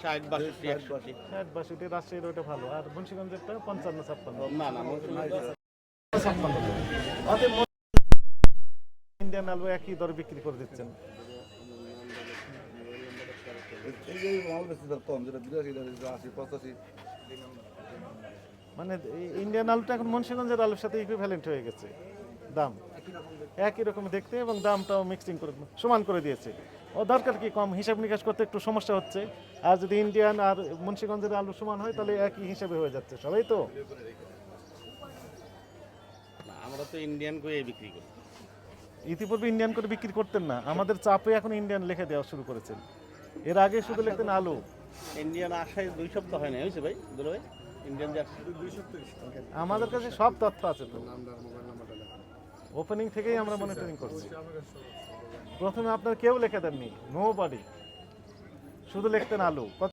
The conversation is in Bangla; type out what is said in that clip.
60-62 রাজশাহীর ওটা ভালো, আর মুন্সিগঞ্জেরটা 55-56। না না 56 ইন্ডিয়ান আলু একই দরে বিক্রি করে দিচ্ছেন। এই যে মাল বেশি দাম কম, যেটা 82, 80, 85 মানে ইন্ডিয়ান আলুটা এখন মুন্সিগঞ্জের আলুর সাথে ইকুইভ্যালেন্ট হয়ে গেছে দাম, একই রকম দেখতে, এবং দামটাও মিক্সিং করে সমান করে দিয়েছে। ও দরকার কি কম হিসাব নিকাশ করতে একটু সমস্যা হচ্ছে, আর যদি ইন্ডিয়ান আর মুন্সিগঞ্জের আলু সমান হয় তাহলে একই হিসাবে হয়ে যাচ্ছে সবাই তো। না, আমরা তো ইন্ডিয়ান করে বিক্রি করি। ইতিপূর্বে ইন্ডিয়ান করে বিক্রি করতেন না, আমাদের চাপে এখন ইন্ডিয়ান লিখে দেওয়া শুরু করেছেন। এর আগে শুধু লিখতেন আলু। ইন্ডিয়ান আসায় 2 সপ্তাহ হয় না, হয়েছে ভাই দুলো ভাই? ইন্ডিয়ান যে আসছে আমাদের কাছে সব তথ্য আছে তো, ওপেনিং থেকেই আমরা মনিটরিং করছি। প্রথমে আপনার কেউ লিখে দেননি, নো বডি, শুধু লিখতেন আলু।